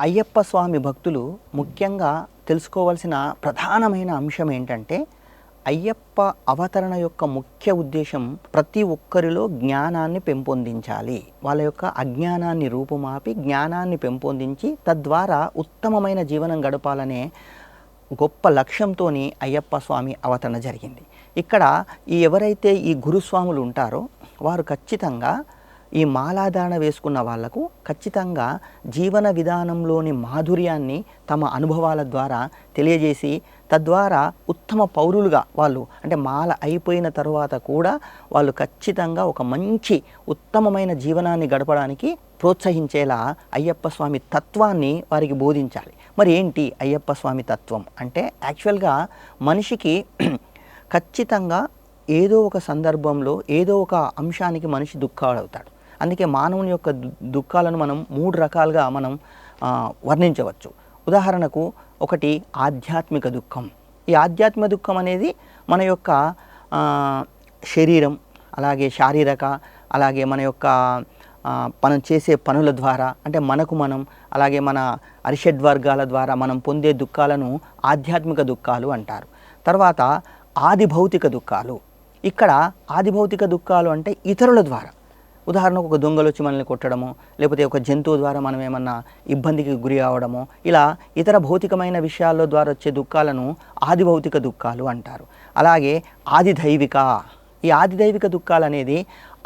అయ్యప్ప స్వామి భక్తులు ముఖ్యంగా తెలుసుకోవాల్సిన ప్రధానమైన అంశం ఏంటంటే, అయ్యప్ప అవతరణ యొక్క ముఖ్య ఉద్దేశం ప్రతి ఒక్కరిలో జ్ఞానాన్ని పెంపొందించాలి. వాళ్ళ యొక్క అజ్ఞానాన్ని రూపుమాపి జ్ఞానాన్ని పెంపొందించి తద్వారా ఉత్తమమైన జీవనం గడపాలనే గొప్ప లక్ష్యంతోని అయ్యప్ప స్వామి అవతరణ జరిగింది. ఇక్కడ ఎవరైతే ఈ గురుస్వాములు ఉంటారో వారు ఖచ్చితంగా ఈ మాలాధారణ వేసుకున్న వాళ్లకు ఖచ్చితంగా జీవన విధానంలోని మాధుర్యాన్ని తమ అనుభవాల ద్వారా తెలియజేసి తద్వారా ఉత్తమ పౌరులుగా వాళ్ళు అంటే మాల అయిపోయిన తర్వాత కూడా వాళ్ళు ఖచ్చితంగా ఒక మంచి ఉత్తమమైన జీవనాన్ని గడపడానికి ప్రోత్సహించేలా అయ్యప్ప స్వామి తత్వాన్ని వారికి బోధించాలి. మరి ఏంటి అయ్యప్ప స్వామి తత్వం అంటే, యాక్చువల్గా మనిషికి ఖచ్చితంగా ఏదో ఒక సందర్భంలో ఏదో ఒక అంశానికి మనిషి దుఃఖాలవుతాడు. అందుకే మానవుని యొక్క దుఃఖాలను మనం 3 రకాలుగా మనం వర్ణించవచ్చు. ఉదాహరణకు ఒకటి ఆధ్యాత్మిక దుఃఖం. ఈ ఆధ్యాత్మిక దుఃఖం అనేది మన యొక్క శరీరం, అలాగే శారీరక, అలాగే మన యొక్క మనం చేసే పనుల ద్వారా అంటే మనం అలాగే మన అరిషడ్వర్గాల ద్వారా మనం పొందే దుఃఖాలను ఆధ్యాత్మిక దుఃఖాలు అంటారు. తర్వాత ఆది భౌతిక దుఃఖాలు. ఇక్కడ ఆది భౌతిక దుఃఖాలు అంటే ఇతరుల ద్వారా, ఉదాహరణకు ఒక దొంగలు వచ్చి మనల్ని కొట్టడము, లేకపోతే ఒక జంతువు ద్వారా మనం ఏమన్నా ఇబ్బందికి గురి అవడము, ఇలా ఇతర భౌతికమైన విషయాల ద్వారా వచ్చే దుఃఖాలను ఆది భౌతిక దుఃఖాలు అంటారు. అలాగే ఆది దైవిక. ఈ ఆది దైవిక దుఃఖాలు అనేది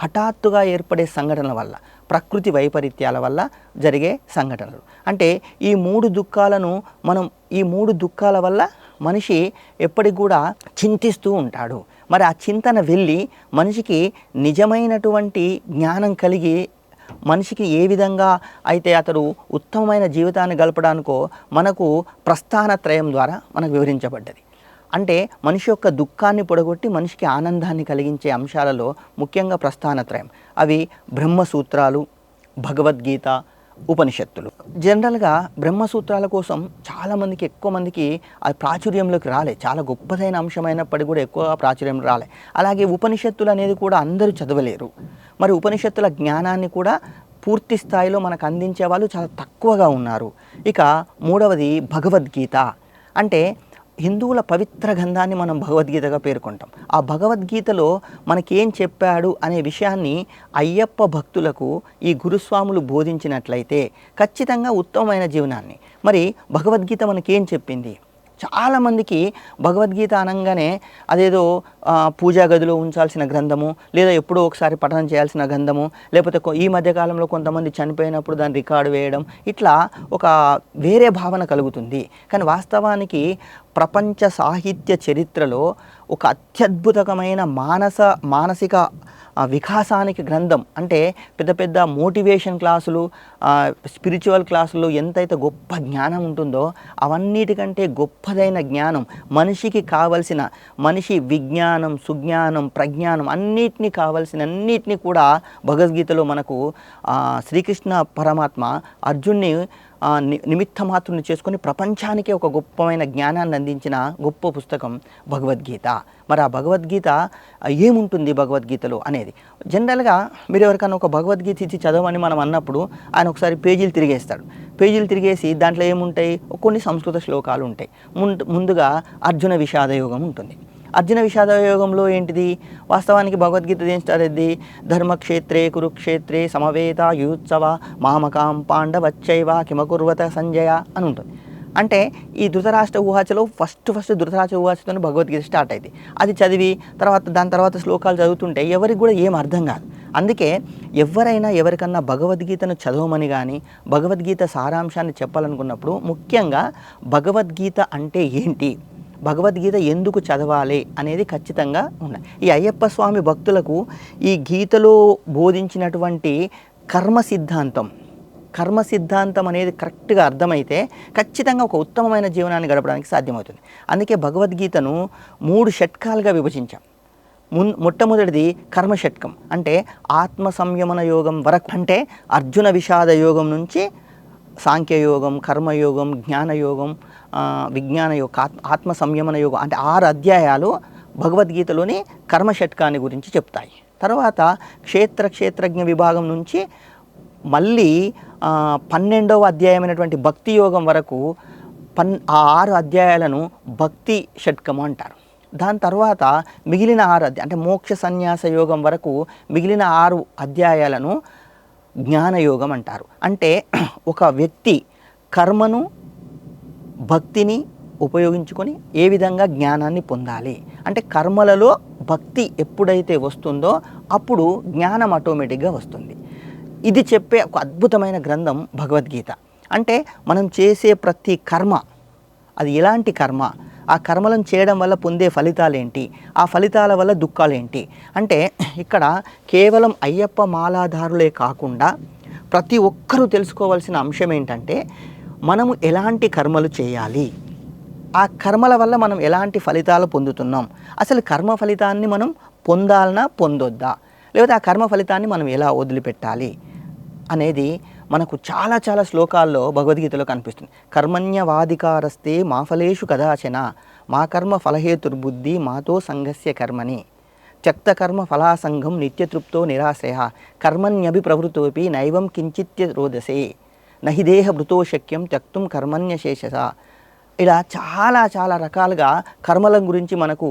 హఠాత్తుగా ఏర్పడే సంఘటనల వల్ల, ప్రకృతి వైపరీత్యాల వల్ల జరిగే సంఘటనలు. అంటే ఈ 3 దుఃఖాలను ఈ 3 దుఃఖాల వల్ల మనిషి ఎప్పటికి కూడా చింతిస్తూ ఉంటాడు. మరి ఆ చింతన వెళ్ళి మనిషికి నిజమైనటువంటి జ్ఞానం కలిగి మనిషికి ఏ విధంగా అయితే అతడు ఉత్తమమైన జీవితాన్ని గడపడానికో మనకు ప్రస్థానత్రయం ద్వారా మనకు వివరించబడ్డది. అంటే మనిషి యొక్క దుఃఖాన్ని పొడగొట్టి మనిషికి ఆనందాన్ని కలిగించే అంశాలలో ముఖ్యంగా ప్రస్థానత్రయం. అవి బ్రహ్మసూత్రాలు, భగవద్గీత, ఉపనిషత్తులు. జనరల్గా బ్రహ్మసూత్రాల కోసం చాలామందికి, ఎక్కువ మందికి అది ప్రాచుర్యంలోకి రాలే. చాలా గొప్పదైన అంశమైనప్పటికీ కూడా ఎక్కువ ప్రాచుర్యం రాలే. అలాగే ఉపనిషత్తులు అనేది కూడా అందరూ చదవలేరు. మరి ఉపనిషత్తుల జ్ఞానాన్ని కూడా పూర్తి స్థాయిలో మనకు అందించే వాళ్ళు చాలా తక్కువగా ఉన్నారు. ఇక 3వది భగవద్గీత. అంటే హిందువుల పవిత్ర గ్రంథాన్ని మనం భగవద్గీతగా పేర్కొంటాం. ఆ భగవద్గీతలో మనకేం చెప్పాడు అనే విషయాన్ని అయ్యప్ప భక్తులకు ఈ గురుస్వాములు బోధించినట్లయితే ఖచ్చితంగా ఉత్తమమైన జీవనాన్ని. మరి భగవద్గీత మనకేం చెప్పింది? చాలామందికి భగవద్గీత అనగానే అదేదో పూజా గదిలో ఉంచాల్సిన గ్రంథము, లేదా ఎప్పుడో ఒకసారి పఠనం చేయాల్సిన గ్రంథము, లేకపోతే ఈ మధ్యకాలంలో కొంతమంది చనిపోయినప్పుడు దాన్ని రికార్డు వేయడం, ఇట్లా ఒక వేరే భావన కలుగుతుంది. కానీ వాస్తవానికి ప్రపంచ సాహిత్య చరిత్రలో ఒక అత్యద్భుతమైన మానసిక వికాసానికి గ్రంథం. అంటే పెద్ద పెద్ద మోటివేషన్ క్లాసులు, స్పిరిచువల్ క్లాసుల్లో ఎంతైతే గొప్ప జ్ఞానం ఉంటుందో అవన్నిటికంటే గొప్పదైన జ్ఞానం, మనిషికి కావలసిన మనిషి విజ్ఞానం, సుజ్ఞానం, ప్రజ్ఞానం అన్నిటినీ అన్నిటినీ కూడా భగవద్గీతలో మనకు శ్రీకృష్ణ పరమాత్మ అర్జున్ని నిమిత్త మాత్రుని చేసుకొని ప్రపంచానికే ఒక గొప్పమైన జ్ఞానాన్ని అందించిన గొప్ప పుస్తకం భగవద్గీత. మరి ఆ భగవద్గీత ఏముంటుంది భగవద్గీతలో అనేది, జనరల్గా మీరు ఎవరికైనా ఒక భగవద్గీత ఇచ్చి చదవమని మనం అన్నప్పుడు ఆయన ఒకసారి పేజీలు తిరిగేస్తాడు. పేజీలు తిరిగేసి దాంట్లో ఏముంటాయి, కొన్ని సంస్కృత శ్లోకాలు ఉంటాయి. ముందుగా అర్జున విషాద యోగం ఉంటుంది. అర్జున విషాద యోగంలో ఏంటిది, వాస్తవానికి భగవద్గీత ఏం స్టార్ట్ అయింది, ధర్మక్షేత్రే కురుక్షేత్రే సమవేత యుత్సవ మామకాం పాండవచ్చైవ కిమకుర్వత సంజయ అని ఉంటుంది. అంటే ఈ ధృతరాష్ట్ర ఊహాచలో ఫస్ట్ ధృతరాష్ట్ర ఊహాచతో భగవద్గీత స్టార్ట్ అయింది. అది చదివి దాని తర్వాత శ్లోకాలు చదువుతుంటే ఎవరికి కూడా ఏం అర్థం కాదు. అందుకే ఎవరికన్నా భగవద్గీతను చదవమని కానీ భగవద్గీత సారాంశాన్ని చెప్పాలనుకున్నప్పుడు ముఖ్యంగా భగవద్గీత అంటే ఏంటి, భగవద్గీత ఎందుకు చదవాలి అనేది ఖచ్చితంగా ఉన్నాయి. ఈ అయ్యప్ప స్వామి భక్తులకు ఈ గీతలో బోధించినటువంటి కర్మ సిద్ధాంతం అనేది కరెక్ట్గా అర్థమైతే ఖచ్చితంగా ఒక ఉత్తమమైన జీవనాన్ని గడపడానికి సాధ్యమవుతుంది. అందుకే భగవద్గీతను 3 షట్కాలుగా విభజించాం. మొట్టమొదటిది కర్మ షట్కం. అంటే ఆత్మ సంయమన యోగం వరకు, అంటే అర్జున విషాద యోగం నుంచి సాంఖ్యయోగం, కర్మయోగం, జ్ఞానయోగం, విజ్ఞాన యోగం, ఆత్మ సంయమన యోగం, అంటే 6 అధ్యాయాలు భగవద్గీతలోని కర్మ షట్కాన్ని గురించి చెప్తాయి. తర్వాత క్షేత్రజ్ఞ విభాగం నుంచి మళ్ళీ 12వ అధ్యాయమైనటువంటి భక్తి యోగం వరకు ఆ 6 అధ్యాయాలను భక్తి షట్కము అంటారు. దాని తర్వాత మిగిలిన 6 అంటే మోక్ష సన్యాస యోగం వరకు మిగిలిన 6 అధ్యాయాలను జ్ఞానయోగం అంటారు. అంటే ఒక వ్యక్తి కర్మను భక్తిని ఉపయోగించుకొని ఏ విధంగా జ్ఞానాన్ని పొందాలి అంటే కర్మలలో భక్తి ఎప్పుడైతే వస్తుందో అప్పుడు జ్ఞానం ఆటోమేటిక్గా వస్తుంది. ఇది చెప్పే ఒక అద్భుతమైన గ్రంథం భగవద్గీత. అంటే మనం చేసే ప్రతి కర్మ అది ఎలాంటి కర్మ, ఆ కర్మలను చేయడం వల్ల పొందే ఫలితాలేంటి, ఆ ఫలితాల వల్ల దుఃఖాలేంటి అంటే ఇక్కడ కేవలం అయ్యప్ప మాలాధారులే కాకుండా ప్రతి ఒక్కరూ తెలుసుకోవాల్సిన అంశం ఏంటంటే మనము ఎలాంటి కర్మలు చేయాలి, ఆ కర్మల వల్ల మనం ఎలాంటి ఫలితాలు పొందుతున్నాం, అసలు కర్మ ఫలితాన్ని మనం పొందాలనా పొందొద్దా, లేకపోతే ఆ కర్మ ఫలితాన్ని మనం ఎలా వదిలిపెట్టాలి అనేది మనకు చాలా చాలా శ్లోకాల్లో భగవద్గీతలో కనిపిస్తుంది. కర్మణ్యవాధికారస్తే మా ఫలేషు కదాచన మా కర్మ ఫలహేతుర్బుద్ధి మాతో సంగస్య కర్మని త్యక్త కర్మ ఫలాసంగం నిత్యతృప్తో నిరాశ్రయ కర్మణ్యభి ప్రవృతోపి నైవం కించిత్య రోదసే నహి దేహ భృతో శక్యం త్యక్తుం కర్మణ్యశేషస. ఇలా చాలా చాలా రకాలుగా కర్మల గురించి మనకు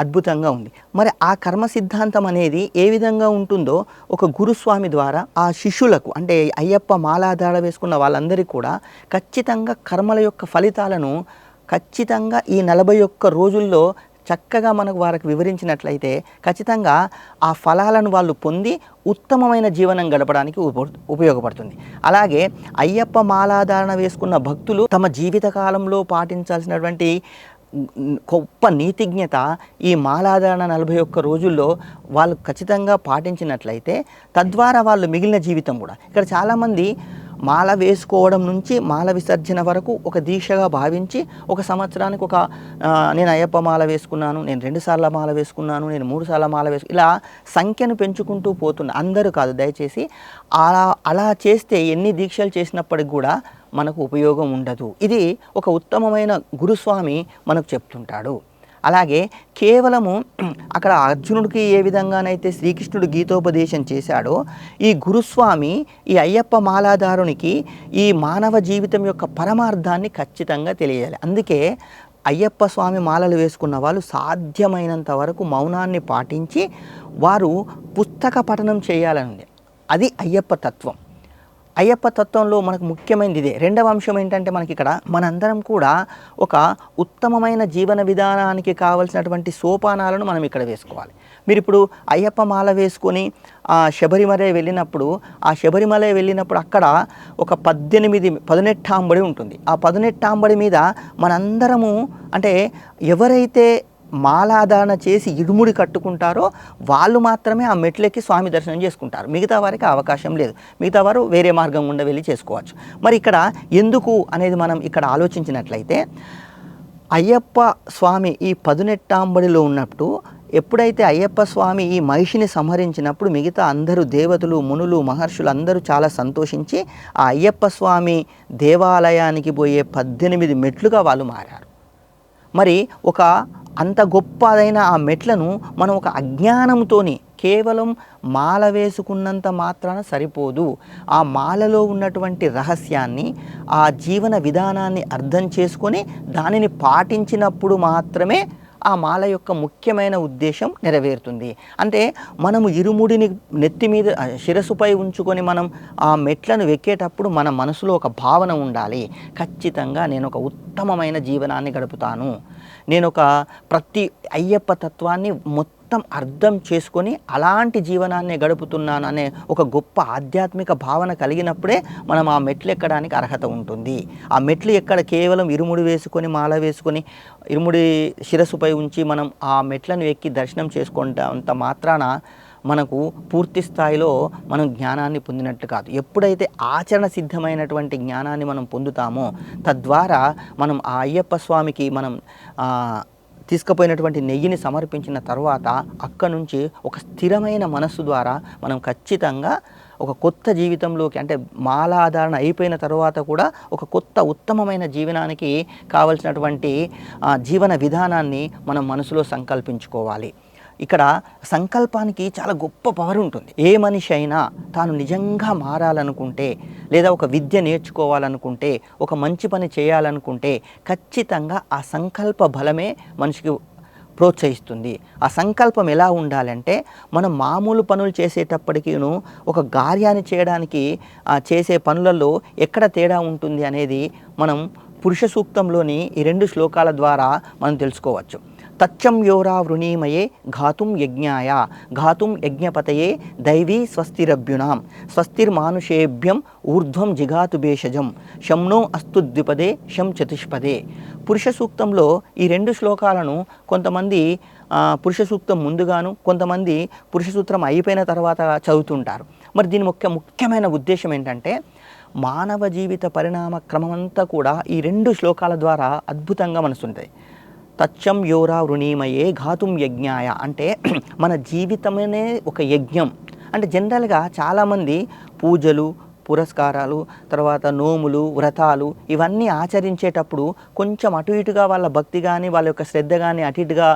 అద్భుతంగా ఉంది. మరి ఆ కర్మ సిద్ధాంతం అనేది ఏ విధంగా ఉంటుందో ఒక గురుస్వామి ద్వారా ఆ శిష్యులకు అంటే అయ్యప్ప మాలాధార వేసుకున్న వాళ్ళందరికీ కూడా ఖచ్చితంగా కర్మల యొక్క ఫలితాలను ఖచ్చితంగా ఈ 41 రోజుల్లో చక్కగా మనకు వారికి వివరించినట్లయితే ఖచ్చితంగా ఆ ఫలాలను వాళ్ళు పొంది ఉత్తమమైన జీవనం గడపడానికి ఉపయోగపడుతుంది. అలాగే అయ్యప్ప మాలాధారణ వేసుకున్న భక్తులు తమ జీవిత కాలంలో పాటించాల్సినటువంటి గొప్ప నీతిజ్ఞత ఈ మాలాధారణ 41 రోజుల్లో వాళ్ళు ఖచ్చితంగా పాటించినట్లయితే తద్వారా వాళ్ళు మిగిలిన జీవితం కూడా ఇక్కడ చాలామంది మాల వేసుకోవడం నుంచి మాల విసర్జన వరకు ఒక దీక్షగా భావించి ఒక సంవత్సరానికి నేను అయ్యప్ప మాల వేసుకున్నాను, నేను 2 సార్లు మాల వేసుకున్నాను, నేను 3 సార్లు మాల ఇలా సంఖ్యను పెంచుకుంటూ పోతున్నా. అందరూ కాదు, దయచేసి అలా చేస్తే ఎన్ని దీక్షలు చేసినప్పటికి కూడా మనకు ఉపయోగం ఉండదు. ఇది ఒక ఉత్తమమైన గురుస్వామి మనకు చెప్తుంటాడు. అలాగే కేవలము అక్కడ అర్జునుడికి ఏ విధంగానైతే శ్రీకృష్ణుడు గీతోపదేశం చేశాడో ఈ గురుస్వామి ఈ అయ్యప్ప మాలాధారునికి ఈ మానవ జీవితం యొక్క పరమార్థాన్ని ఖచ్చితంగా తెలియాలి. అందుకే అయ్యప్ప స్వామి మాలలు వేసుకున్న వాళ్ళు సాధ్యమైనంత వరకు మౌనాన్ని పాటించి వారు పుస్తక పఠనం చేయాలనుంది. అది అయ్యప్ప తత్వం. అయ్యప్ప తత్వంలో మనకు ముఖ్యమైనది ఇదే. రెండవ అంశం ఏంటంటే మనకి ఇక్కడ మనందరం కూడా ఒక ఉత్తమమైన జీవన విధానానికి కావలసినటువంటి సోపానాలను మనం ఇక్కడ వేసుకోవాలి. మీరు ఇప్పుడు అయ్యప్ప మాల వేసుకొని శబరిమల వెళ్ళినప్పుడు అక్కడ ఒక 18 ఉంటుంది. ఆ 18 మీద మనందరము అంటే ఎవరైతే మాలాధారణ చేసి ఇరుముడి కట్టుకుంటారో వాళ్ళు మాత్రమే ఆ మెట్లెక్కి స్వామి దర్శనం చేసుకుంటారు. మిగతా వారికి అవకాశం లేదు. మిగతా వారు వేరే మార్గం గుండా వెళ్ళి చేసుకోవచ్చు. మరి ఇక్కడ ఎందుకు అనేది మనం ఇక్కడ ఆలోచించినట్లయితే అయ్యప్ప స్వామి ఈ 18 ఉన్నప్పుడు ఎప్పుడైతే అయ్యప్ప స్వామి ఈ మహిషిని సంహరించినప్పుడు మిగతా అందరూ దేవతలు మునులు మహర్షులు అందరూ చాలా సంతోషించి ఆ అయ్యప్ప స్వామి దేవాలయానికి పోయే 18 మెట్లుగా వాళ్ళు మారారు. మరి ఒక అంత గొప్పదైన ఆ మెట్లను మనం ఒక అజ్ఞానంతోని కేవలం మాల వేసుకున్నంత మాత్రాన సరిపోదు. ఆ మాలలో ఉన్నటువంటి రహస్యాన్ని ఆ జీవన విధానాన్ని అర్థం చేసుకొని దానిని పాటించినప్పుడు మాత్రమే ఆ మాల యొక్క ముఖ్యమైన ఉద్దేశం నెరవేరుతుంది. అంటే మనము ఇరుముడిని నెత్తి మీద శిరస్సుపై ఉంచుకొని మనం ఆ మెట్లను ఎక్కేటప్పుడు మన మనసులో ఒక భావన ఉండాలి. ఖచ్చితంగా నేను ఒక ఉత్తమమైన జీవనాన్ని గడుపుతాను, నేను ప్రతి అయ్యప్ప తత్వాన్ని మొత్తం అర్థం చేసుకొని అలాంటి జీవనాన్ని గడుపుతున్నాను అనే ఒక గొప్ప ఆధ్యాత్మిక భావన కలిగినప్పుడే మనం ఆ మెట్లు ఎక్కడానికి అర్హత ఉంటుంది. ఆ మెట్లు ఎక్కడ కేవలం ఇరుముడి వేసుకొని మాల వేసుకొని ఇరుముడి శిరస్సుపై ఉంచి మనం ఆ మెట్లను ఎక్కి దర్శనం చేసుకుంటా మాత్రాన మనకు పూర్తి స్థాయిలో మనం జ్ఞానాన్ని పొందినట్లు కాదు. ఎప్పుడైతే ఆచరణ సిద్ధమైనటువంటి జ్ఞానాన్ని మనం పొందుతామో తద్వారా మనం ఆ అయ్యప్ప స్వామికి మనం తీసుకుపోయినటువంటి నెయ్యిని సమర్పించిన తర్వాత అక్కడి నుంచి ఒక స్థిరమైన మనస్సు ద్వారా మనం ఖచ్చితంగా ఒక కొత్త జీవితంలోకి అంటే మాలాధారణ అయిపోయిన తర్వాత కూడా ఒక కొత్త ఉత్తమమైన జీవనానికి కావలసినటువంటి జీవన విధానాన్ని మనం మనసులో సంకల్పించుకోవాలి. ఇక్కడ సంకల్పానికి చాలా గొప్ప పవర్ ఉంటుంది. ఏ మనిషి అయినా తాను నిజంగా మారాలనుకుంటే, లేదా ఒక విద్య నేర్చుకోవాలనుకుంటే, ఒక మంచి పని చేయాలనుకుంటే ఖచ్చితంగా ఆ సంకల్ప బలమే మనిషికి ప్రోత్సహిస్తుంది. ఆ సంకల్పం ఎలా ఉండాలంటే, మనం మామూలు పనులు చేసేటప్పటికీను ఒక కార్యాన్ని చేయడానికి చేసే పనులలో ఎక్కడ తేడా ఉంటుంది అనేది మనం పురుష సూక్తంలోని ఈ 2 శ్లోకాల ద్వారా మనం తెలుసుకోవచ్చు. తచ్చం యోరా వృణీమయే ఘాతుం యజ్ఞాయ ఘాతుం యజ్ఞపతయే దైవీ స్వస్తిరభ్యునాం స్వస్తిర్మానుషేభ్యం ఊర్ధ్వం జిఘాతు భేషజం శంనో అస్తు ద్విపదే శం చతుష్పదే. పురుష సూక్తంలో ఈ 2 శ్లోకాలను కొంతమంది పురుష సూక్తం ముందుగాను, కొంతమంది పురుష సూత్రం అయిపోయిన తర్వాత చదువుతుంటారు. మరి దీని ముఖ్యమైన ఉద్దేశం ఏంటంటే, మానవ జీవిత పరిణామ క్రమమంతా కూడా ఈ 2 శ్లోకాల ద్వారా అద్భుతంగా మనసుంటాయి. తచ్చం యోరా వృణీమయే ఘాతుం యజ్ఞాయ అంటే మన జీవితమనే ఒక యజ్ఞం. అంటే జనరల్గా చాలామంది పూజలు, పురస్కారాలు, తర్వాత నోములు, వ్రతాలు ఇవన్నీ ఆచరించేటప్పుడు కొంచెం అటు ఇటుగా వాళ్ళ భక్తి కానీ వాళ్ళ యొక్క శ్రద్ధ కానీ అటు ఇటుగా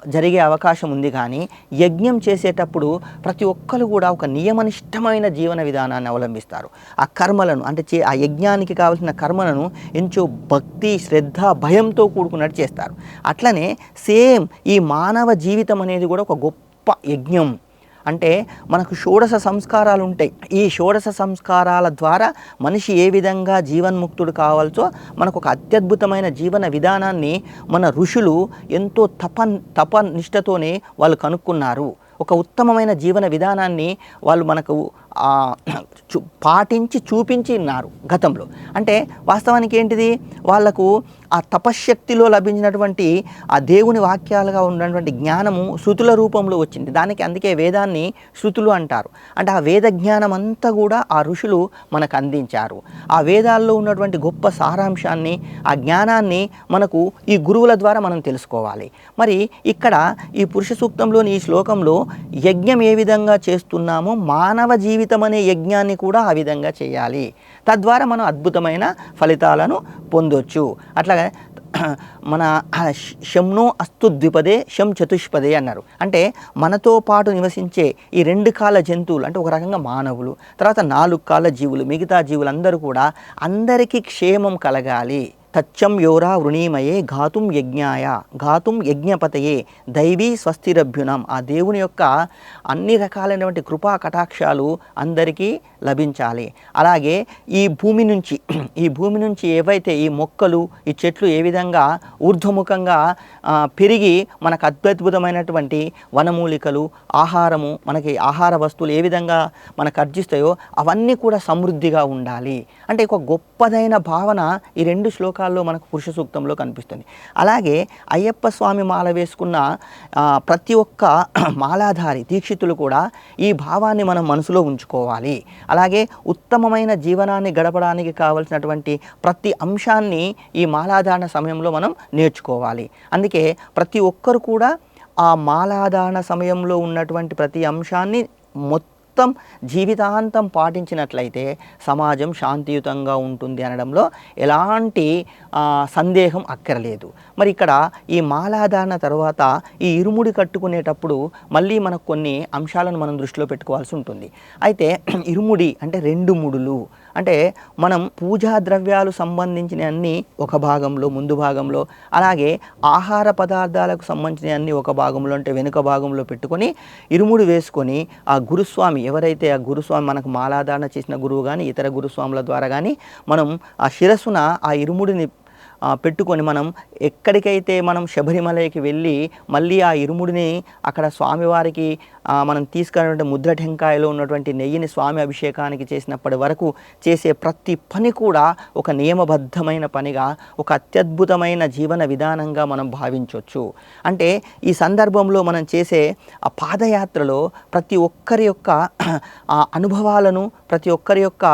జరిగే అవకాశం ఉంది. కానీ యజ్ఞం చేసేటప్పుడు ప్రతి ఒక్కరు కూడా ఒక నియమనిష్టమైన జీవన విధానాన్ని అవలంబిస్తారు. ఆ కర్మలను అంటే ఆ యజ్ఞానికి కావాల్సిన కర్మలను ఎంతో భక్తి, శ్రద్ధ, భయంతో కూడుకున్నట్టు చేస్తారు. అట్లనే సేమ్ ఈ మానవ జీవితం అనేది కూడా ఒక గొప్ప యజ్ఞం. అంటే మనకు షోడశ సంస్కారాలు ఉంటాయి. ఈ షోడశ సంస్కారాల ద్వారా మనిషి ఏ విధంగా జీవన్ముక్తుడు కావాల్సో మనకు ఒక అత్యద్భుతమైన జీవన విధానాన్ని మన ఋషులు ఎంతో తపనిష్టతోనే వాళ్ళు కనుక్కున్నారు. ఒక ఉత్తమమైన జీవన విధానాన్ని వాళ్ళు మనకు పాటించి చూపించి ఉన్నారు గతంలో. అంటే వాస్తవానికి ఏంటిది, వాళ్లకు ఆ తపశ్శక్తిలో లభించినటువంటి ఆ దేవుని వాక్యాలుగా ఉన్నటువంటి జ్ఞానము శృతుల రూపంలో వచ్చింది. దానికి అందుకే వేదాన్ని శృతులు అంటారు. అంటే ఆ వేద జ్ఞానం అంతా కూడా ఆ ఋషులు మనకు అందించారు. ఆ వేదాల్లో ఉన్నటువంటి గొప్ప సారాంశాన్ని, ఆ జ్ఞానాన్ని మనకు ఈ గురువుల ద్వారా మనం తెలుసుకోవాలి. మరి ఇక్కడ ఈ పురుష సూక్తంలోని ఈ శ్లోకంలో యజ్ఞం ఏ విధంగా చేస్తున్నామో మానవ జీవితం అనే యజ్ఞాన్ని కూడా ఆ విధంగా చేయాలి. తద్వారా మనం అద్భుతమైన ఫలితాలను పొందొచ్చు. అట్లాగే మన శంనో అస్తు ద్విపదే శం చతుష్పదే అన్నారు. అంటే మనతో పాటు నివసించే ఈ 2 కాళ్ళ జంతువులు అంటే ఒక రకంగా మానవులు, తర్వాత 4 కాళ్ళ జీవులు, మిగతా జీవులందరూ కూడా అందరికీ క్షేమం కలగాలి. తచ్చం యోరా వృణీమయే ఘాతుం యజ్ఞాయ ఘాతుం యజ్ఞపతయే దైవీ స్వస్తిరభ్యునం. ఆ దేవుని యొక్క అన్ని రకాలైనటువంటి కృపా కటాక్షాలు అందరికీ లభించాలి. అలాగే ఈ భూమి నుంచి ఏవైతే ఈ మొక్కలు, ఈ చెట్లు ఏ విధంగా ఊర్ధ్వముఖంగా పెరిగి మనకు అద్భుతమైనటువంటి వనమూలికలు, ఆహారము, మనకి ఆహార వస్తువులు ఏ విధంగా మనకు అర్జిస్తాయో అవన్నీ కూడా సమృద్ధిగా ఉండాలి. అంటే ఒక గొప్పదైన భావన ఈ 2 శ్లోకాల్లో మనకు పురుష సూక్తంలో కనిపిస్తుంది. అలాగే అయ్యప్ప స్వామి మాల వేసుకున్న ప్రతి ఒక్క మాలాధారి దీక్షితులు కూడా ఈ భావాన్ని మనం మనసులో ఉంచుకోవాలి. అలాగే ఉత్తమమైన జీవనాన్ని గడపడానికి కావలసినటువంటి ప్రతి అంశాన్ని ఈ మాలాధారణ సమయంలో మనం నేర్చుకోవాలి. అందుకే ప్రతి ఒక్కరు కూడా ఆ మాలాధారణ సమయంలో ఉన్నటువంటి ప్రతి అంశాన్ని జీవితాంతం పాటించినట్లయితే సమాజం శాంతియుతంగా ఉంటుంది అనడంలో ఎలాంటి సందేహం అక్కరలేదు. మరి ఇక్కడ ఈ మాలాధారణ తర్వాత ఈ ఇరుముడి కట్టుకునేటప్పుడు మళ్ళీ మనకు కొన్ని అంశాలను మనం దృష్టిలో పెట్టుకోవాల్సి ఉంటుంది. అయితే ఇరుముడి అంటే 2 ముడులు, అంటే మనం పూజా ద్రవ్యాలు సంబంధించిన అన్నీ ఒక భాగంలో, ముందు భాగంలో, అలాగే ఆహార పదార్థాలకు సంబంధించిన అన్నీ ఒక భాగంలో అంటే వెనుక భాగంలో పెట్టుకొని ఇరుముడి వేసుకొని ఆ గురుస్వామి ఎవరైతే ఆ గురుస్వామి మనకు మాలాధారణ చేసిన గురువు కానీ ఇతర గురుస్వాముల ద్వారా కానీ మనం ఆ శిరస్సున ఆ ఇరుముడిని పెట్టుకొని మనం ఎక్కడికైతే మనం శబరిమలకి వెళ్ళి మళ్ళీ ఆ ఇరుముడిని అక్కడ స్వామివారికి మనం తీసుకున్నటువంటి ముద్ర టెంకాయలో ఉన్నటువంటి నెయ్యిని స్వామి అభిషేకానికి చేసినప్పటి వరకు చేసే ప్రతి పని కూడా ఒక నియమబద్ధమైన పనిగా, ఒక అత్యద్భుతమైన జీవన విధానంగా మనం భావించవచ్చు. అంటే ఈ సందర్భంలో మనం చేసే ఆ పాదయాత్రలో ప్రతి ఒక్కరి యొక్క అనుభవాలను, ప్రతి ఒక్కరి యొక్క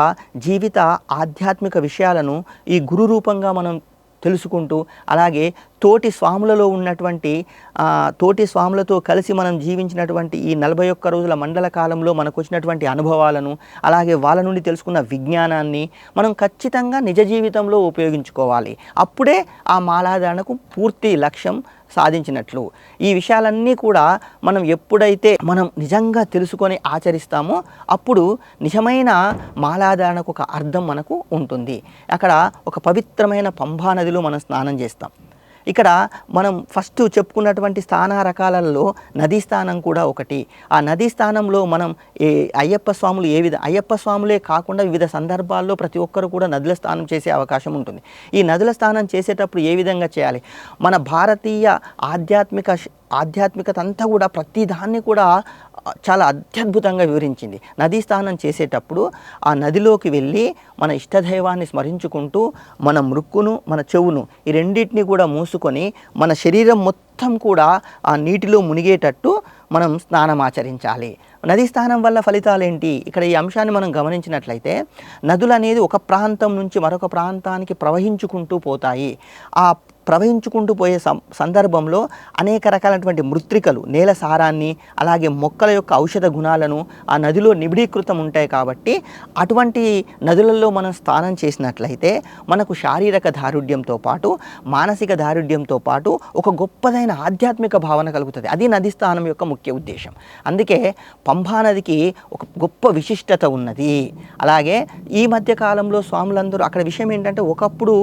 జీవిత ఆధ్యాత్మిక విషయాలను ఈ గురు రూపంగా మనం తెలుసుకుంటూ, అలాగే తోటి స్వాములలో ఉన్నటువంటి తోటి స్వాములతో కలిసి మనం జీవించినటువంటి ఈ 41 రోజుల మండల కాలంలో మనకు వచ్చినటువంటి అనుభవాలను, అలాగే వాళ్ళ నుండి తెలుసుకున్న విజ్ఞానాన్ని మనం ఖచ్చితంగా నిజ జీవితంలో ఉపయోగించుకోవాలి. అప్పుడే ఆ మాలాధారణకు పూర్తి లక్ష్యం సాధించినట్లు. ఈ విషయాలన్నీ కూడా మనం ఎప్పుడైతే మనం నిజంగా తెలుసుకొని ఆచరిస్తామో అప్పుడు నిజమైన మాలాధారణకు ఒక అర్థం మనకు ఉంటుంది. అక్కడ ఒక పవిత్రమైన పంబా నదిలో మనం స్నానం చేస్తాం. ఇక్కడ మనం ఫస్ట్ చెప్పుకున్నటువంటి స్థాన రకాలలో నదీ స్థానం కూడా ఒకటి. ఆ నదీ స్థానంలో మనం అయ్యప్ప స్వాములు అయ్యప్ప స్వాములే కాకుండా వివిధ సందర్భాల్లో ప్రతి ఒక్కరు కూడా నదుల స్నానం చేసే అవకాశం ఉంటుంది. ఈ నదుల స్నానం చేసేటప్పుడు ఏ విధంగా చేయాలి? మన భారతీయ ఆధ్యాత్మికత అంతా కూడా ప్రతి దాన్ని కూడా చాలా అత్యద్భుతంగా వివరించింది. నదీ స్నానం చేసేటప్పుడు ఆ నదిలోకి వెళ్ళి మన ఇష్టదైవాన్ని స్మరించుకుంటూ మన మృక్కును మన చెవును ఈ రెండింటిని కూడా మూసుకొని మన శరీరం మొత్తం కూడా ఆ నీటిలో మునిగేటట్టు మనం స్నానం ఆచరించాలి. నదీ స్నానం వల్ల ఫలితాలు ఏంటి? ఇక్కడ ఈ అంశాన్ని మనం గమనించినట్లయితే నదులు అనేది ఒక ప్రాంతం నుంచి మరొక ప్రాంతానికి ప్రవహించుకుంటూ పోతాయి. ఆ ప్రవహించుకుంటూ పోయే సందర్భంలో అనేక రకాలైనటువంటి మృత్తికలు నేల సారాన్ని అలాగే మొక్కల యొక్క ఔషధ గుణాలను ఆ నదిలో నిబిడీకృతం ఉంటాయి. కాబట్టి అటువంటి నదులలో మనం స్నానం చేసినట్లయితే మనకు శారీరక దారుఢ్యంతో పాటు మానసిక దారుఢ్యంతో పాటు ఒక గొప్పదైన ఆధ్యాత్మిక భావన కలుగుతుంది. అది నది స్నానం యొక్క ముఖ్య ఉద్దేశం. అందుకే పంబా నదికి ఒక గొప్ప విశిష్టత ఉన్నది. అలాగే ఈ మధ్య కాలంలో స్వాములందరూ అక్కడ విషయం ఏంటంటే ఒకప్పుడు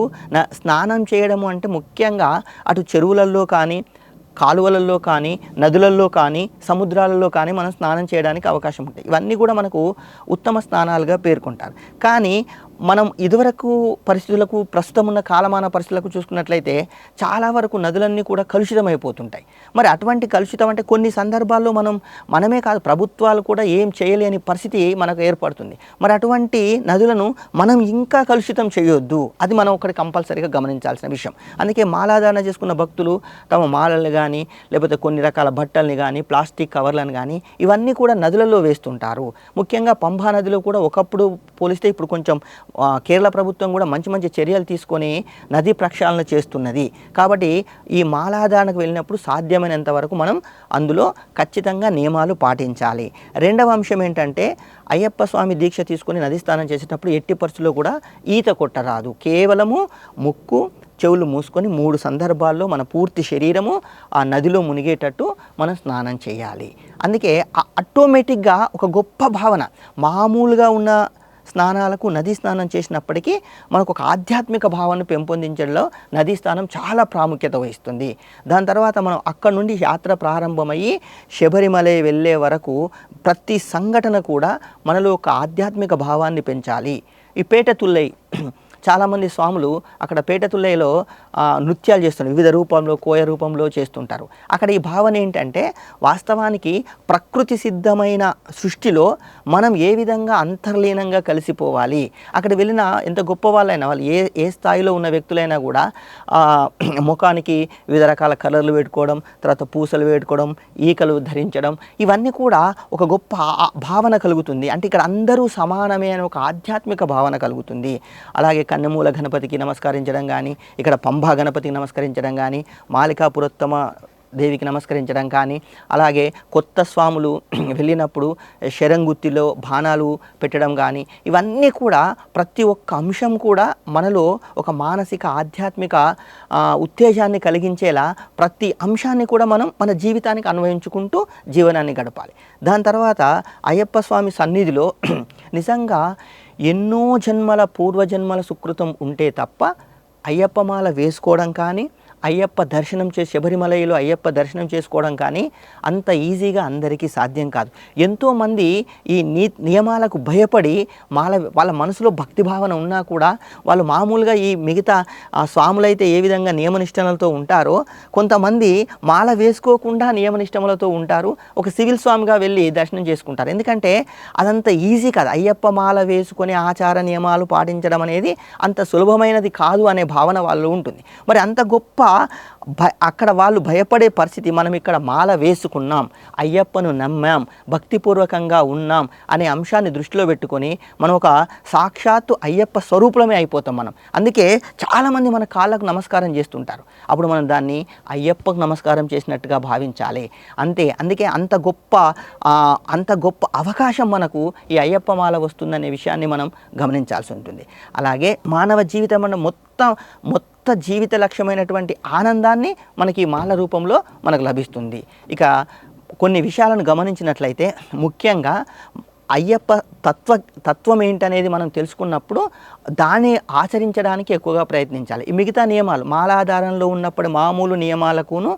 స్నానం చేయడము అంటే ముఖ్యంగా అటు చెరువులలో కానీ కాలువలలో కానీ నదులలో కానీ సముద్రాలలో కానీ మనం స్నానం చేయడానికి అవకాశం ఉంటాయి. ఇవన్నీ కూడా మనకు ఉత్తమ స్నానాలుగా పేర్కొంటారు. కానీ మనం ఇదివరకు పరిస్థితులకు ప్రస్తుతం ఉన్న కాలమాన పరిస్థితులకు చూసుకున్నట్లయితే చాలా వరకు నదులన్నీ కూడా కలుషితమైపోతుంటాయి. మరి అటువంటి కలుషితం అంటే కొన్ని సందర్భాల్లో మనమే కాదు ప్రభుత్వాలు కూడా ఏం చేయలేని పరిస్థితి మనకు ఏర్పడుతుంది. మరి అటువంటి నదులను మనం ఇంకా కలుషితం చేయొద్దు. అది మనం ఒకటి కంపల్సరీగా గమనించాల్సిన విషయం. అందుకే మాలాధారణ చేసుకున్న భక్తులు తమ మాలలు కానీ లేకపోతే కొన్ని రకాల బట్టల్ని కానీ ప్లాస్టిక్ కవర్లను కానీ ఇవన్నీ కూడా నదులలో వేస్తుంటారు. ముఖ్యంగా పంబా నదిలో కూడా ఒకప్పుడు పోలిస్తే ఇప్పుడు కొంచెం కేరళ ప్రభుత్వం కూడా మంచి మంచి చర్యలు తీసుకొని నదీ ప్రక్షాళన చేస్తున్నది. కాబట్టి ఈ మాలాధారణకు వెళ్ళినప్పుడు సాధ్యమైనంత వరకు మనం అందులో ఖచ్చితంగా నియమాలు పాటించాలి. రెండవ అంశం ఏంటంటే అయ్యప్ప స్వామి దీక్ష తీసుకొని నది స్నానం చేసేటప్పుడు ఎట్టి పరిస్థితుల్లో కూడా ఈత కొట్టరాదు. కేవలము ముక్కు చెవులు మూసుకొని 3 సందర్భాల్లో మన పూర్తి శరీరము ఆ నదిలో మునిగేటట్టు మనం స్నానం చేయాలి. అందుకే ఆటోమేటిక్గా ఒక గొప్ప భావన మామూలుగా ఉన్న స్నానాలకు నదీ స్నానం చేసినప్పటికీ మనకు ఒక ఆధ్యాత్మిక భావాన్ని పెంపొందించడంలో నదీ స్నానం చాలా ప్రాముఖ్యత వహిస్తుంది. దాని తర్వాత మనం అక్కడి నుండి యాత్ర ప్రారంభమయ్యి శబరిమలై వెళ్ళే వరకు ప్రతి సంఘటన కూడా మనలో ఒక ఆధ్యాత్మిక భావాన్ని పెంచాలి. ఈ పేట తుల్లై చాలామంది స్వాములు అక్కడ పేటతుల్లైలో నృత్యాలు చేస్తుంటారు. వివిధ రూపంలో కోయ రూపంలో చేస్తుంటారు. అక్కడ ఈ భావన ఏంటంటే వాస్తవానికి ప్రకృతి సిద్ధమైన సృష్టిలో మనం ఏ విధంగా అంతర్లీనంగా కలిసిపోవాలి. అక్కడ వెళ్ళిన ఎంత గొప్ప వాళ్ళైనా వాళ్ళు ఏ స్థాయిలో ఉన్న వ్యక్తులైనా కూడా ముఖానికి వివిధ రకాల కలర్లు పెట్టుకోవడం, తర్వాత పూసలు పెట్టుకోవడం, ఈకలు ధరించడం, ఇవన్నీ కూడా ఒక గొప్ప భావన కలుగుతుంది. అంటే ఇక్కడ అందరూ సమానమే అనే ఒక ఆధ్యాత్మిక భావన కలుగుతుంది. అలాగే కన్నెమూల గణపతికి నమస్కరించడం కానీ, ఇక్కడ పంబా గణపతికి నమస్కరించడం కానీ, మాలికాపురోత్తమ దేవికి నమస్కరించడం కానీ, అలాగే కొత్త స్వాములు వెళ్ళినప్పుడు శరంగుత్తిలో బాణాలు పెట్టడం కానీ, ఇవన్నీ కూడా ప్రతి ఒక్క అంశం కూడా మనలో ఒక మానసిక ఆధ్యాత్మిక ఉత్తేజాన్ని కలిగించేలా ప్రతి అంశాన్ని కూడా మనం మన జీవితానికి అన్వయించుకుంటూ జీవనాన్ని గడపాలి. దాని తర్వాత అయ్యప్ప స్వామి సన్నిధిలో నిజంగా ఎన్నో జన్మల పూర్వజన్మల సుకృతం ఉంటే తప్ప అయ్యప్పమాల వేసుకోవడం కానీ, అయ్యప్ప దర్శనం శబరిమలలో అయ్యప్ప దర్శనం చేసుకోవడం కానీ అంత ఈజీగా అందరికీ సాధ్యం కాదు. ఎంతోమంది ఈ నియమాలకు భయపడి వాళ్ళ మనసులో భక్తి భావన ఉన్నా కూడా వాళ్ళు మామూలుగా ఈ మిగతా స్వాములైతే ఏ విధంగా నియమనిష్టలతో ఉంటారో కొంతమంది మాల వేసుకోకుండా నియమనిష్టములతో ఉంటారు. ఒక సివిల్ స్వామిగా వెళ్ళి దర్శనం చేసుకుంటారు. ఎందుకంటే అదంత ఈజీ కాదు. అయ్యప్ప మాల వేసుకొని ఆచార నియమాలు పాటించడం అనేది అంత సులభమైనది కాదు అనే భావన వాళ్ళు ఉంటుంది. మరి అంత గొప్ప అక్కడ వాళ్ళు భయపడే పరిస్థితి, మనం ఇక్కడ మాల వేసుకున్నాం, అయ్యప్పను నమ్మాం, భక్తిపూర్వకంగా ఉన్నాం అనే అంశాన్ని దృష్టిలో పెట్టుకొని మనం ఒక సాక్షాత్తు అయ్యప్ప స్వరూపమే అయిపోతాం మనం. అందుకే చాలామంది మన కాళ్ళకు నమస్కారం చేస్తుంటారు. అప్పుడు మనం దాన్ని అయ్యప్పకు నమస్కారం చేసినట్టుగా భావించాలి. అందుకే అంత గొప్ప అవకాశం మనకు ఈ అయ్యప్ప మాల వస్తుందనే విషయాన్ని మనం గమనించాల్సి ఉంటుంది. అలాగే మానవ జీవితం అన్న మొత్త జీవిత లక్ష్యమైనటువంటి ఆనందాన్ని ఫలాన్ని మనకి మాల రూపంలో మనకు లభిస్తుంది. ఇక కొన్ని విషయాలను గమనించినట్లయితే ముఖ్యంగా అయ్యప్ప తత్వం ఏంటనేది మనం తెలుసుకున్నప్పుడు దాన్ని ఆచరించడానికి ఎక్కువగా ప్రయత్నించాలి. ఈ మిగతా నియమాలు మాలాధారణలో ఉన్నప్పుడు మామూలు నియమాలకును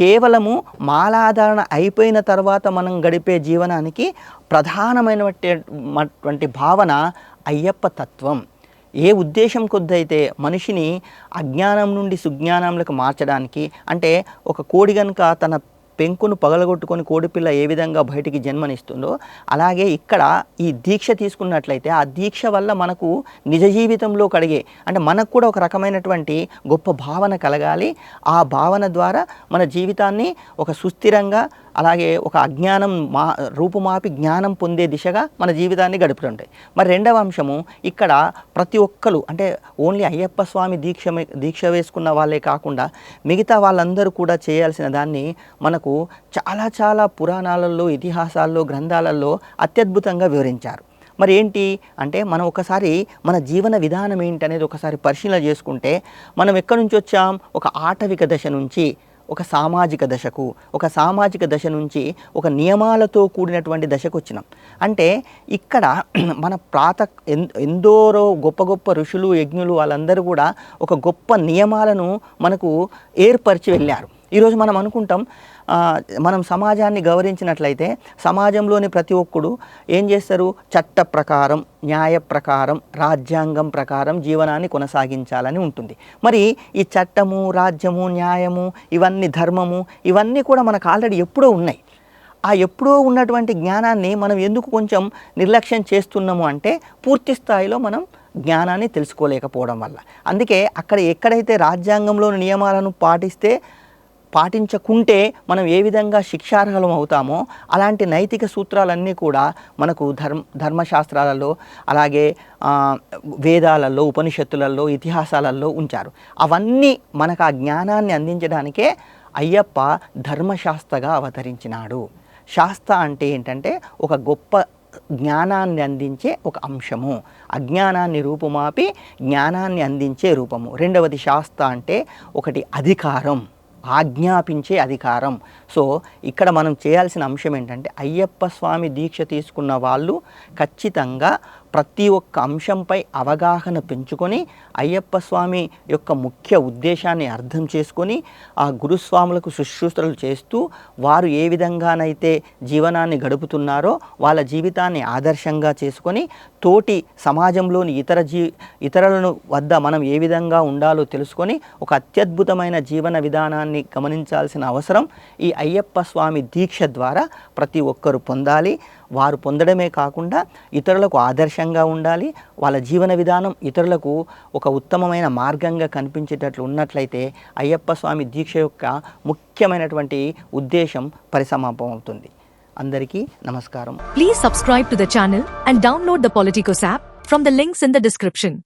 కేవలము మాలాధారణ అయిపోయిన తర్వాత మనం గడిపే జీవనానికి ప్రధానమైనటువంటి భావన అయ్యప్ప తత్వం. ఏ ఉద్దేశం కొద్దైతే మనిషిని అజ్ఞానం నుండి సుజ్ఞానంలోకి మార్చడానికి, అంటే ఒక కోడి గనుక తన పెంకును పగలగొట్టుకొని కోడిపిల్ల ఏ విధంగా బయటికి జన్మనిస్తుందో అలాగే ఇక్కడ ఈ దీక్ష తీసుకున్నట్లయితే ఆ దీక్ష వల్ల మనకు నిజ జీవితంలో కలిగే, అంటే మనకు కూడా ఒక రకమైనటువంటి గొప్ప భావన కలగాలి. ఆ భావన ద్వారా మన జీవితాన్ని ఒక సుస్థిరంగా అలాగే ఒక అజ్ఞానం రూపుమాపి జ్ఞానం పొందే దిశగా మన జీవితాన్ని గడుపుతుంటాయి. మరి రెండవ అంశము, ఇక్కడ ప్రతి ఒక్కరు అంటే ఓన్లీ అయ్యప్ప స్వామి దీక్ష వేసుకున్న వాళ్ళే కాకుండా మిగతా వాళ్ళందరూ కూడా చేయాల్సిన దాన్ని మనకు చాలా పురాణాలలో, ఇతిహాసాల్లో, గ్రంథాలలో అత్యద్భుతంగా వివరించారు. మరి ఏంటి అంటే మనం ఒకసారి మన జీవన విధానం ఏంటనేది ఒకసారి పరిశీలన చేసుకుంటే మనం ఎక్కడి నుంచి వచ్చాం, ఒక ఆటవిక దశ నుంచి ఒక సామాజిక దశకు, ఒక సామాజిక దశ నుంచి ఒక నియమాలతో కూడినటువంటి దశకు వచ్చినాం. అంటే ఇక్కడ మన ఎందరో గొప్ప ఋషులు, యజ్ఞులు వాళ్ళందరూ కూడా ఒక గొప్ప నియమాలను మనకు ఏర్పరిచి వెళ్ళారు. ఈరోజు మనం అనుకుంటాం, మనం సమాజాన్ని గౌరవించినట్లయితే సమాజంలోని ప్రతి ఒక్కడు ఏం చేస్తారు, చట్ట ప్రకారం, న్యాయ ప్రకారం, రాజ్యాంగం ప్రకారం జీవనాన్ని కొనసాగించాలని ఉంటుంది. మరి ఈ చట్టము, రాజ్యము, న్యాయము, ఇవన్నీ ధర్మము, ఇవన్నీ కూడా మనకు ఆల్రెడీ ఎప్పుడో ఉన్నాయి. ఆ ఎప్పుడో ఉన్నటువంటి జ్ఞానాన్ని మనం ఎందుకు కొంచెం నిర్లక్ష్యం చేస్తున్నాము అంటే పూర్తి స్థాయిలో మనం జ్ఞానాన్ని తెలుసుకోలేకపోవడం వల్ల. అందుకే అక్కడ ఎక్కడైతే రాజ్యాంగంలోని నియమాలను పాటించకుంటే మనం ఏ విధంగా శిక్షార్హలం అవుతామో అలాంటి నైతిక సూత్రాలన్నీ కూడా మనకు ధర్మశాస్త్రాలలో అలాగే వేదాలలో, ఉపనిషత్తులలో, ఇతిహాసాలలో ఉంచారు. అవన్నీ మనకు ఆ జ్ఞానాన్ని అందించడానికే అయ్యప్ప ధర్మశాస్త్రగా అవతరించినాడు. శాస్త్ర అంటే ఏంటంటే ఒక గొప్ప జ్ఞానాన్ని అందించే ఒక అంశము, అజ్ఞానాన్ని రూపుమాపి జ్ఞానాన్ని అందించే రూపము. రెండవది శాస్త్ర అంటే ఒకటి అధికారం, ఆజ్ఞాపించే అధికారం. సో ఇక్కడ మనం చేయాల్సిన అంశం ఏంటంటే అయ్యప్ప స్వామి దీక్ష తీసుకున్న వాళ్ళు ఖచ్చితంగా ప్రతి ఒక్క అంశంపై అవగాహన పెంచుకొని అయ్యప్ప స్వామి యొక్క ముఖ్య ఉద్దేశాన్ని అర్థం చేసుకొని ఆ గురుస్వాములకు శుశ్రూషలు చేస్తూ వారు ఏ విధంగానైతే జీవనాన్ని గడుపుతున్నారో వాళ్ళ జీవితాన్ని ఆదర్శంగా చేసుకొని తోటి సమాజంలోని ఇతరులను వద్ద మనం ఏ విధంగా ఉండాలో తెలుసుకొని ఒక అత్యద్భుతమైన జీవన విధానాన్ని గమనించాల్సిన అవసరం ఈ అయ్యప్ప స్వామి దీక్ష ద్వారా ప్రతి ఒక్కరు పొందాలి. వారు పొందడమే కాకుండా ఇతరులకు ఆదర్శంగా ఉండాలి. వాళ్ళ జీవన విధానం ఇతరులకు ఒక ఉత్తమమైన మార్గంగా కనిపించేటట్లు ఉన్నట్లయితే అయ్యప్ప స్వామి దీక్ష యొక్క ముఖ్యమైనటువంటి ఉద్దేశం పరిసమాపం అవుతుంది. అందరికీ నమస్కారం. Please subscribe to the channel and download the Politicos app from the links in the description.